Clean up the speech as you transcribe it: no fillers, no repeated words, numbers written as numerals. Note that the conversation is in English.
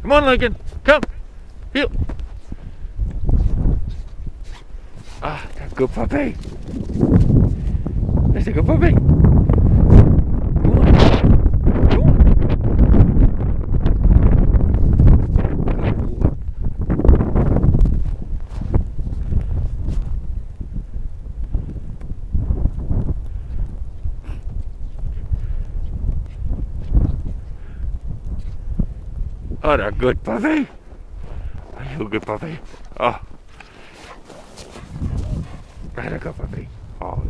Come on, Lincoln. Come. Heel. Ah, that's a good puppy. That's a good puppy. Come on. Come on. Oh, that's a good puppy. Are you a good puppy? Oh. That's a good puppy. Oh,